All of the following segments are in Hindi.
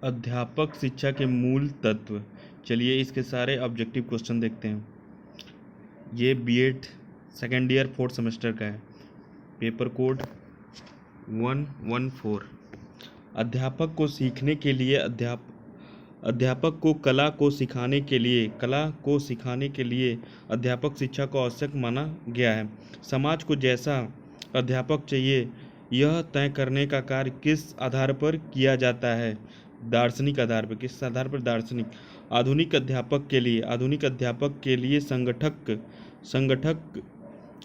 अध्यापक शिक्षा के मूल तत्व। चलिए इसके सारे ऑब्जेक्टिव क्वेश्चन देखते हैं। ये BEd second year 4th semester का है। Paper code 114। अध्यापक को सीखने के लिए अध्यापक को कला को सिखाने के लिए अध्यापक शिक्षा को आवश्यक माना गया है। समाज को जैसा अध्यापक चाहिए यह तय करने का कार्य किस आधार पर किया जाता है? दार्शनिक आधार पर। किस आधार पर? दार्शनिक। आधुनिक अध्यापक के लिए संगठक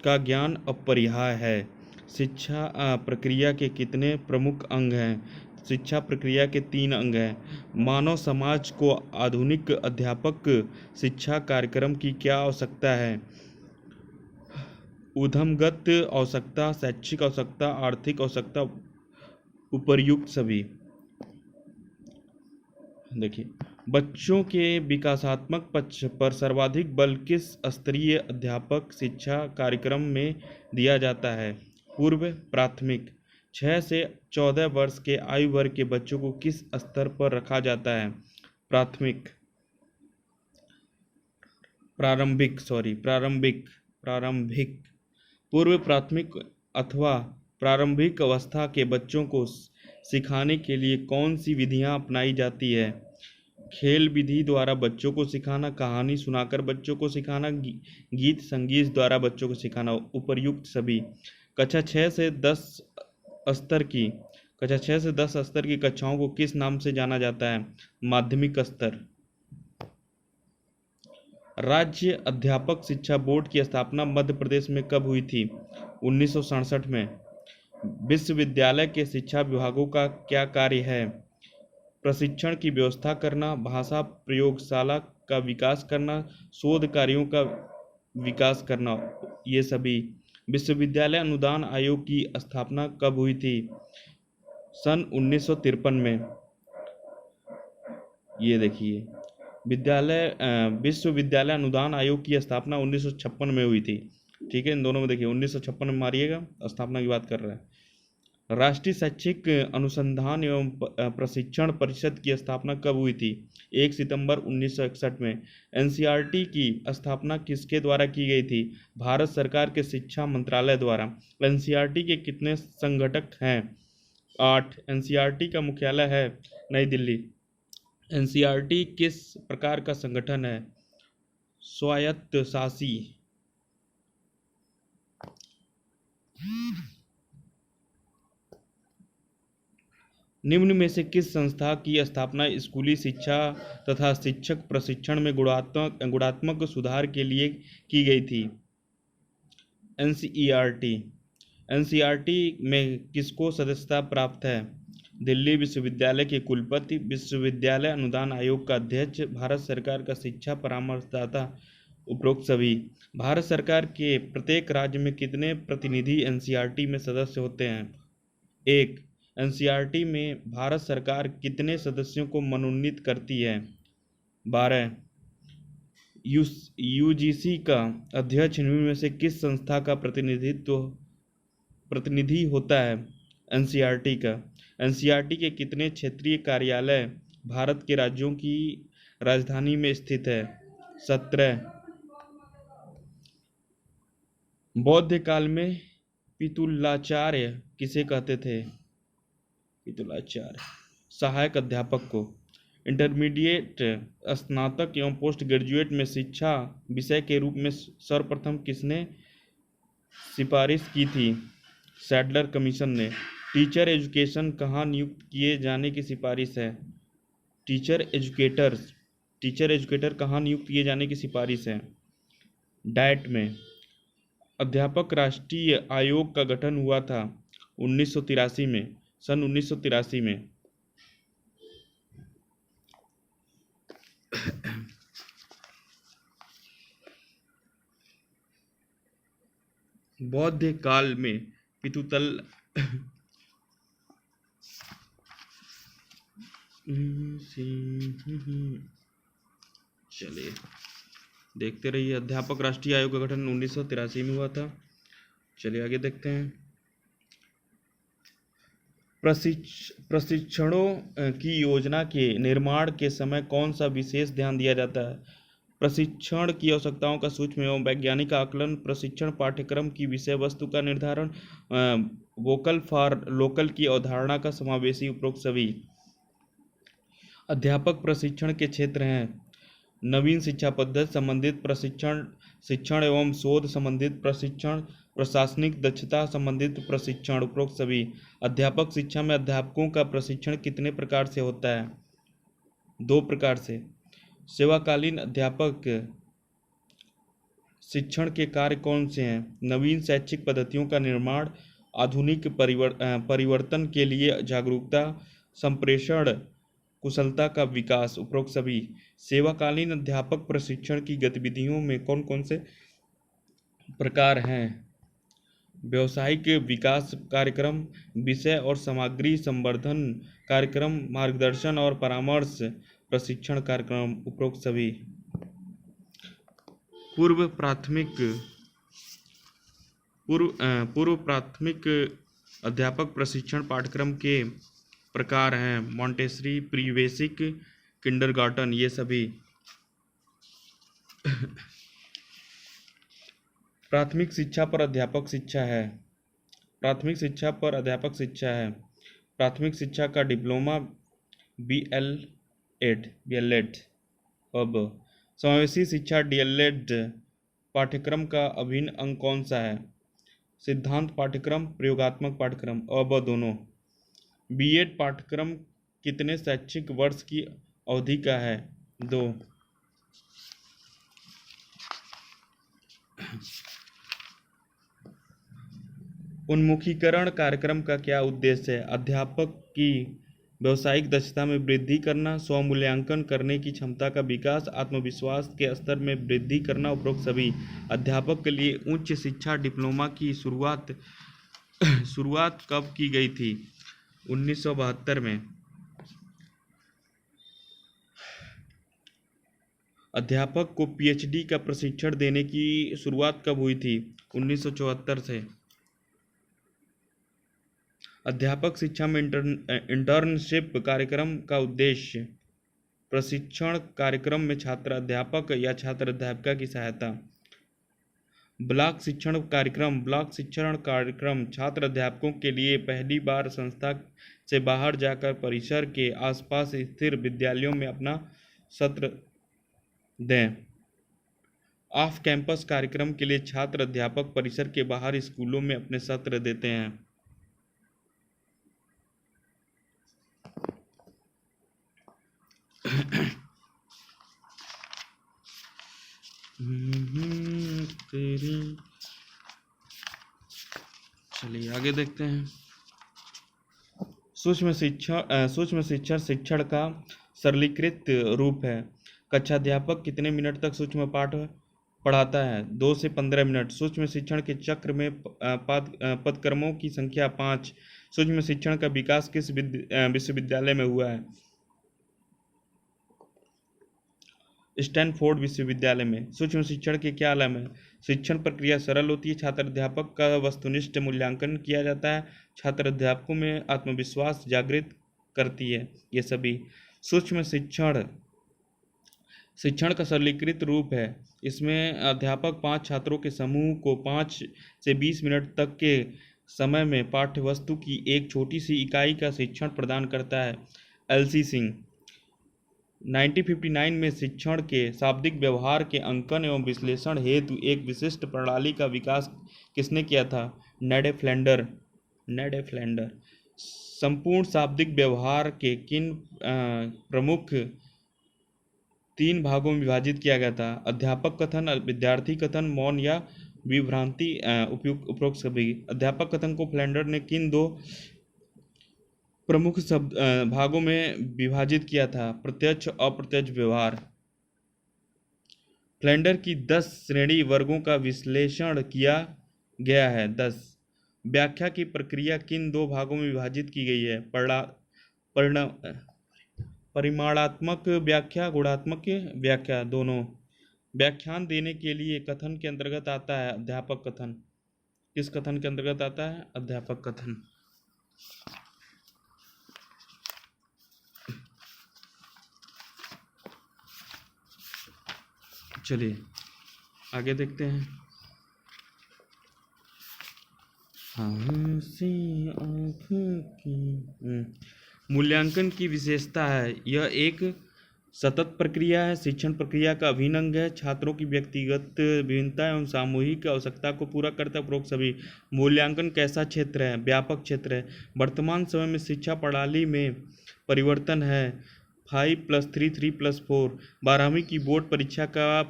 का ज्ञान अपरिहार्य है। शिक्षा प्रक्रिया के कितने प्रमुख अंग हैं? शिक्षा प्रक्रिया के 3 अंग हैं। मानव समाज को आधुनिक अध्यापक शिक्षा कार्यक्रम की क्या आवश्यकता है? उद्यमगत आवश्यकता, शैक्षिक आवश्यकता, आर्थिक आवश्यकता, उपर्युक्त सभी। देखिए, बच्चों के विकासात्मक पक्ष पर सर्वाधिक बल किस स्तरीय अध्यापक शिक्षा कार्यक्रम में दिया जाता है? पूर्व प्राथमिक। 6 से 14 वर्ष के आयु वर्ग के बच्चों को किस स्तर पर रखा जाता है? प्रारंभिक। पूर्व प्राथमिक अथवा प्रारंभिक अवस्था के बच्चों को सिखाने के लिए कौन सी विधियां अपनाई जाती है? खेल विधि द्वारा बच्चों को सिखाना, कहानी सुनाकर बच्चों को सिखाना, गीत संगीत द्वारा बच्चों को सिखाना, उपर्युक्त सभी। कक्षा 6 से 10 स्तर की कक्षाओं को किस नाम से जाना जाता है? माध्यमिक स्तर। राज्य अध्यापक शिक्षा बोर्ड की स्थापना मध्य प्रदेश में कब हुई थी? 1967 में। विश्वविद्यालय के शिक्षा विभागों का क्या कार्य है? प्रशिक्षण की व्यवस्था करना, भाषा प्रयोगशाला का विकास करना, शोध कार्यों का विकास करना, ये सभी। विश्वविद्यालय अनुदान आयोग की स्थापना कब हुई थी? सन 1953 में। ये देखिए, विश्वविद्यालय अनुदान आयोग की स्थापना 1956 में हुई थी। ठीक है, इन दोनों में देखिए 1956 में मारिएगा, स्थापना की बात कर रहा है। राष्ट्रीय शैक्षिक अनुसंधान एवं प्रशिक्षण परिषद की स्थापना कब हुई थी? 1 सितंबर 1961 में। एनसीईआरटी की स्थापना किसके द्वारा की गई थी? भारत सरकार के शिक्षा मंत्रालय द्वारा। एनसीईआरटी के कितने संगठक हैं? 8। एनसीईआरटी का मुख्यालय है नई दिल्ली। एनसीईआरटी किस प्रकार का संगठन है? स्वायत्तशासी। निम्न में से किस संस्था की स्थापना स्कूली शिक्षा तथा शिक्षक प्रशिक्षण में गुणात्मक सुधार के लिए की गई थी? एनसीईआरटी। एनसीईआरटी में किसको सदस्यता प्राप्त है? दिल्ली विश्वविद्यालय के कुलपति, विश्वविद्यालय अनुदान आयोग का अध्यक्ष, भारत सरकार का शिक्षा परामर्शदाता, उपरोक्त सभी। भारत सरकार के प्रत्येक राज्य में कितने प्रतिनिधि एनसीईआरटी में सदस्य होते हैं? 1। एनसीईआरटी में भारत सरकार कितने सदस्यों को मनोनीत करती है? 12। यूजीसी का अध्यक्ष निम्न में से किस संस्था का प्रतिनिधि होता है? एनसीईआरटी का। एनसीईआरटी के कितने क्षेत्रीय कार्यालय भारत के राज्यों की राजधानी में स्थित है? 17। बौद्ध काल में पितुलाचार्य किसे कहते थे? पितुलाचार्य। सहायक अध्यापक को। इंटरमीडिएट, स्नातक एवं पोस्ट ग्रेजुएट में शिक्षा विषय के रूप में सर्वप्रथम किसने सिफारिश की थी? सैडलर कमीशन ने। टीचर एजुकेशन कहाँ नियुक्त किए जाने की सिफारिश है? टीचर एजुकेटर कहाँ नियुक्त किए जाने की सिफारिश है? डाइट में। अध्यापक राष्ट्रीय आयोग का गठन हुआ था 1983 में। सन 1983 में। बौद्ध काल में पितुतल चलिए देखते रहिए। अध्यापक राष्ट्रीय आयोग का गठन 1983 में हुआ था। चलिए आगे देखते हैं। प्रशिक्षणों की योजना के निर्माण के समय कौन सा विशेष ध्यान दिया जाता है? प्रशिक्षण की आवश्यकताओं का सूक्ष्म एवं वैज्ञानिक आकलन, प्रशिक्षण पाठ्यक्रम की विषय वस्तु का निर्धारण, वोकल फॉर लोकल की अवधारणा का समावेशी, उपरोक्त सभी। अध्यापक प्रशिक्षण के क्षेत्र हैं नवीन शिक्षा पद्धति संबंधित प्रशिक्षण, शिक्षण एवं शोध संबंधित प्रशिक्षण, प्रशासनिक दक्षता संबंधित प्रशिक्षण, उपरोक्त सभी। अध्यापक शिक्षा में अध्यापकों का प्रशिक्षण कितने प्रकार से होता है? 2 प्रकार से। सेवाकालीन अध्यापक शिक्षण के कार्य कौन से हैं? नवीन शैक्षिक पद्धतियों का निर्माण, आधुनिक परिवर्तन के लिए जागरूकता, संप्रेषण कुशलता का विकास, उपरोक्त सभी। सेवाकालीन अध्यापक प्रशिक्षण की गतिविधियों में कौन कौन से प्रकार हैं? व्यावसायिक विकास कार्यक्रम, विषय और सामग्री संवर्धन कार्यक्रम, मार्गदर्शन और परामर्श प्रशिक्षण कार्यक्रम, उपरोक्त सभी। पूर्व प्राथमिक अध्यापक प्रशिक्षण पाठ्यक्रम के प्रकार हैं मॉन्टेसरी, प्री बेसिक, किंडरगार्टन, ये सभी। प्राथमिक शिक्षा पर अध्यापक शिक्षा है। प्राथमिक शिक्षा पर अध्यापक शिक्षा है। प्राथमिक शिक्षा का डिप्लोमा BL-ED। अब समावेशी शिक्षा DL-ED पाठ्यक्रम का अभिन्न अंग कौन सा है? सिद्धांत पाठ्यक्रम, प्रयोगात्मक पाठ्यक्रम, अब दोनों। B.Ed पाठ्यक्रम कितने शैक्षिक वर्ष की अवधि का है? 2। उन्मुखीकरण कार्यक्रम का क्या उद्देश्य है? अध्यापक की व्यावसायिक दक्षता में वृद्धि करना, स्वमूल्यांकन करने की क्षमता का विकास, आत्मविश्वास के स्तर में वृद्धि करना, उपरोक्त सभी। अध्यापक के लिए उच्च शिक्षा डिप्लोमा की शुरुआत कब की गई थी? 1972 में। अध्यापक को PhD का प्रशिक्षण देने की शुरुआत कब हुई थी? 1974 से। अध्यापक शिक्षा में इंटर्नशिप कार्यक्रम का उद्देश्य, प्रशिक्षण कार्यक्रम में छात्र अध्यापक या छात्र अध्यापिका की सहायता। ब्लॉक शिक्षण कार्यक्रम छात्र अध्यापकों के लिए पहली बार संस्था से बाहर जाकर परिसर के आसपास स्थिर विद्यालयों में अपना सत्र दें। ऑफ कैंपस कार्यक्रम के लिए छात्र अध्यापक परिसर के बाहर स्कूलों में अपने सत्र देते हैं। चलिए आगे देखते हैं। सूक्ष्म शिक्षण का सरलीकृत रूप है। कक्षाध्यापक कितने मिनट तक सूक्ष्म पाठ पढ़ाता है? 2 से 15 मिनट। सूक्ष्म शिक्षण के चक्र में पदक्रमों की संख्या 5। सूक्ष्म शिक्षण का विकास किस विश्वविद्यालय में हुआ है? स्टैनफोर्ड विश्वविद्यालय में। सूक्ष्म शिक्षण के क्या लाभ हैं? शिक्षण प्रक्रिया सरल होती है, छात्र अध्यापक का वस्तुनिष्ठ मूल्यांकन किया जाता है, छात्र अध्यापकों में आत्मविश्वास जागृत करती है, ये सभी। सूक्ष्म शिक्षण का सरलीकृत रूप है। इसमें अध्यापक 5 छात्रों के समूह को 5 से 20 मिनट तक के समय में पाठ्य वस्तु की एक छोटी सी इकाई का शिक्षण प्रदान करता है। LC सिंह। 1959 में शिक्षण के शाब्दिक व्यवहार के अंकन एवं विश्लेषण हेतु एक विशिष्ट प्रणाली का विकास किसने किया था? नेड फ्लैंडर। संपूर्ण शाब्दिक व्यवहार के किन प्रमुख 3 भागों में विभाजित किया गया था? अध्यापक कथन, विद्यार्थी कथन, मौन या विभ्रांति, उपरोक्त सभी। अध्यापक कथन को फ्लैंडर ने किन 2 प्रमुख भागों में विभाजित किया था? प्रत्यक्ष अप्रत्यक्ष व्यवहार। फ्लैंडर की 10 श्रेणी वर्गों का विश्लेषण किया गया है। 10। व्याख्या की प्रक्रिया किन 2 भागों में विभाजित की गई है? परिमाणात्मक व्याख्या, गुणात्मक व्याख्या, दोनों। व्याख्यान देने के लिए कथन के अंतर्गत आता है अध्यापक कथन। किस कथन के अंतर्गत आता है? अध्यापक कथन। चलिए आगे देखते हैं। मूल्यांकन की विशेषता है, यह एक सतत प्रक्रिया है, शिक्षण प्रक्रिया का अभिन्न अंग है, छात्रों की व्यक्तिगत विभिन्नता एवं सामूहिक आवश्यकता को पूरा करता है। उपरोक्त सभी। मूल्यांकन कैसा क्षेत्र है? व्यापक क्षेत्र है। वर्तमान समय में शिक्षा प्रणाली में परिवर्तन है। 5+3 3+4 12वीं की बोर्ड परीक्षा का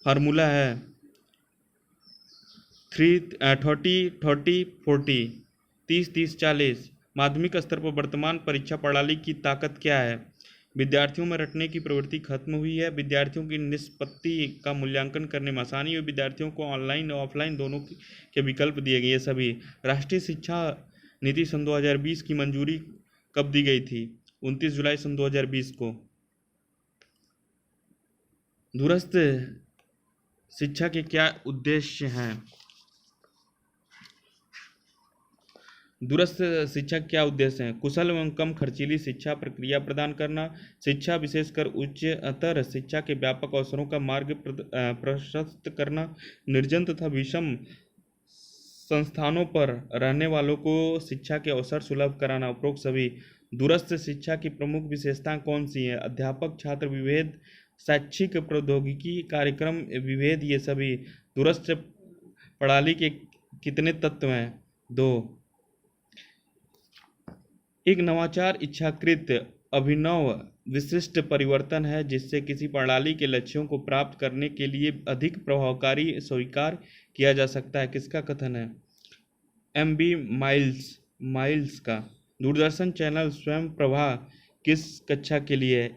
फार्मूला है 30-30-40 30-30-40। माध्यमिक स्तर पर वर्तमान परीक्षा प्रणाली की ताकत क्या है? विद्यार्थियों में रटने की प्रवृत्ति खत्म हुई है, विद्यार्थियों की निष्पत्ति का मूल्यांकन करने में आसानी हुई, विद्यार्थियों को ऑनलाइन और ऑफलाइन दोनों के विकल्प दिए गए। ये सभी। राष्ट्रीय शिक्षा नीति सन 2020 की मंजूरी कब दी गई थी? 29 जुलाई सन 2020 को। दूरस्थ शिक्षा के क्या उद्देश्य हैं? दूरस्थ शिक्षा के क्या उद्देश्य हैं? कुशल एवं कम खर्चीली शिक्षा प्रक्रिया प्रदान करना, शिक्षा विशेषकर उच्चतर शिक्षा के व्यापक अवसरों का मार्ग प्रशस्त करना, निर्जन तथा विषम संस्थानों पर रहने वालों को शिक्षा के अवसर सुलभ कराना। उपरोक्त सभी। दूरस्थ शिक्षा की प्रमुख विशेषताएं कौन सी हैं? अध्यापक छात्र विभेद, शैक्षिक प्रौद्योगिकी कार्यक्रम विभेद। ये सभी। दूरस्थ प्रणाली के कितने तत्व हैं? 2। एक नवाचार इच्छाकृत अभिनव विशिष्ट परिवर्तन है जिससे किसी प्रणाली के लक्ष्यों को प्राप्त करने के लिए अधिक प्रभावकारी स्वीकार किया जा सकता है। किसका कथन है? M.B. माइल्स का। दूरदर्शन चैनल स्वयं प्रभा किस कक्षा के लिए है?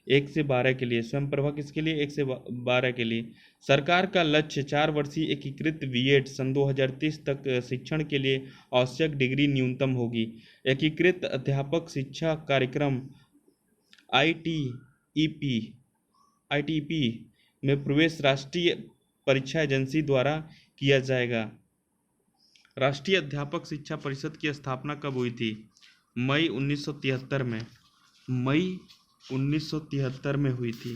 1 से 12 के लिए। स्वयं प्रभा किसके लिए? 1 से 12 के लिए। सरकार का लक्ष्य 4 वर्षीय एकीकृत बीएड सन 2030 तक शिक्षण के लिए आवश्यक डिग्री न्यूनतम होगी। एकीकृत अध्यापक शिक्षा कार्यक्रम ITEP में प्रवेश राष्ट्रीय परीक्षा एजेंसी द्वारा किया जाएगा। राष्ट्रीय अध्यापक शिक्षा परिषद की स्थापना कब हुई थी? मई 1973 में। मई 1973 में हुई थी।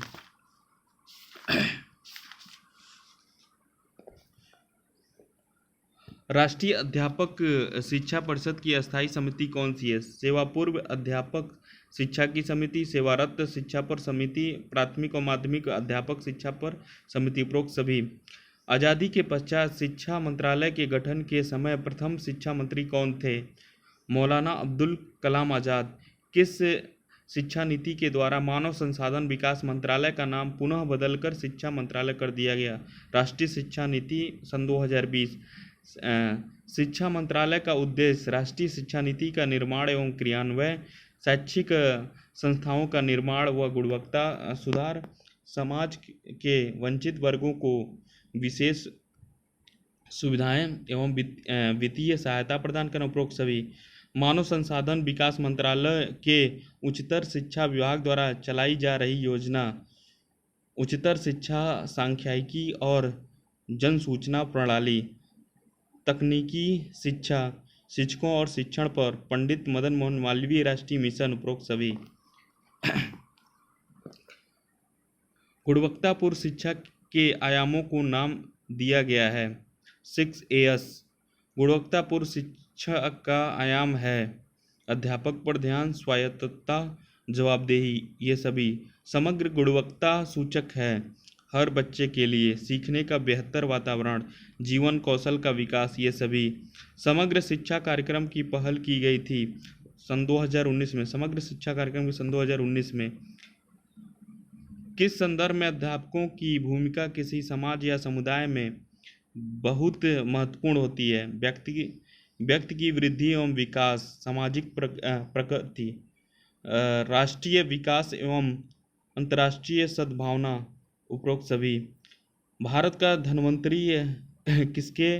राष्ट्रीय अध्यापक शिक्षा परिषद की अस्थायी समिति कौन सी है? सेवा पूर्व अध्यापक शिक्षा की समिति, सेवारत शिक्षा पर समिति, प्राथमिक और माध्यमिक अध्यापक शिक्षा पर समिति। उपरोक्त सभी। आज़ादी के पश्चात शिक्षा मंत्रालय के गठन के समय प्रथम शिक्षा मंत्री कौन थे? मौलाना अब्दुल कलाम आज़ाद। किस शिक्षा नीति के द्वारा मानव संसाधन विकास मंत्रालय का नाम पुनः बदलकर शिक्षा मंत्रालय कर दिया गया? राष्ट्रीय शिक्षा नीति सन 2020। शिक्षा मंत्रालय का उद्देश्य राष्ट्रीय शिक्षा नीति का निर्माण एवं क्रियान्वयन, शैक्षिक संस्थाओं का निर्माण व गुणवत्ता सुधार, समाज के वंचित वर्गों को विशेष सुविधाएं एवं वित्तीय सहायता प्रदान करना। उपरोक्त सभी। मानव संसाधन विकास मंत्रालय के उच्चतर शिक्षा विभाग द्वारा चलाई जा रही योजना उच्चतर शिक्षा सांख्यिकी और जन सूचना प्रणाली, तकनीकी शिक्षा, शिक्षकों और शिक्षण पर पंडित मदन मोहन मालवीय राष्ट्रीय मिशन। उपरोक्त सभी। गुणवत्तापूर्ण शिक्षा के आयामों को नाम दिया गया है 6As। गुणवत्तापूर्ण शिक्षा का आयाम है अध्यापक पर ध्यान, स्वायत्तता, जवाबदेही। ये सभी। समग्र गुणवत्ता सूचक है हर बच्चे के लिए सीखने का बेहतर वातावरण, जीवन कौशल का विकास। ये सभी। समग्र शिक्षा कार्यक्रम की पहल की गई थी सन 2019 में। समग्र शिक्षा कार्यक्रम की सन 2019 में। किस संदर्भ में अध्यापकों की भूमिका किसी समाज या समुदाय में बहुत महत्वपूर्ण होती है? व्यक्ति की वृद्धि एवं विकास, सामाजिक प्रगति, राष्ट्रीय विकास एवं अंतर्राष्ट्रीय सद्भावना। उपरोक्त सभी। भारत का धन्वंतरी किसके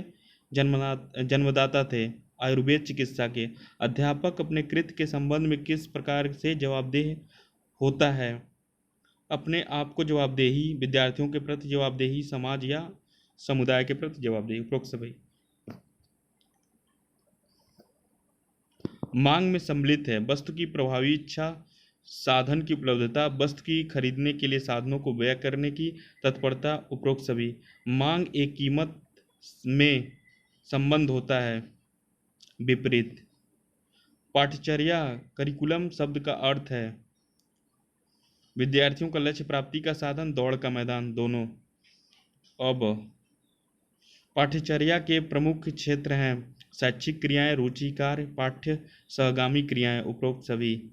जन्मदाता थे? आयुर्वेद चिकित्सा के। अध्यापक अपने कृत्य के संबंध में किस प्रकार से जवाबदेह होता है? अपने आप को जवाबदेही, विद्यार्थियों के प्रति जवाबदेही, समाज या समुदाय के प्रति जवाबदेही। उपरोक्त सभी। मांग में सम्मिलित है वस्तु की प्रभावी इच्छा, साधन की उपलब्धता, वस्तु की खरीदने के लिए साधनों को व्यय करने की तत्परता, उपरोक्त सभी। मांग एक कीमत में संबंध होता है, विपरीत। पाठचर्या, करिकुलम शब्द का अर्थ है विद्यार्थियों का लक्ष्य प्राप्ति का साधन, दौड़ का मैदान, दोनों। अब पाठ्यचर्या के प्रमुख क्षेत्र हैं शैक्षिक क्रियाएं, रुचि कार्य, पाठ्य सहगामी क्रियाएं, उपरोक्त सभी।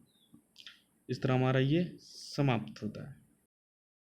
इस तरह हमारा ये समाप्त होता है।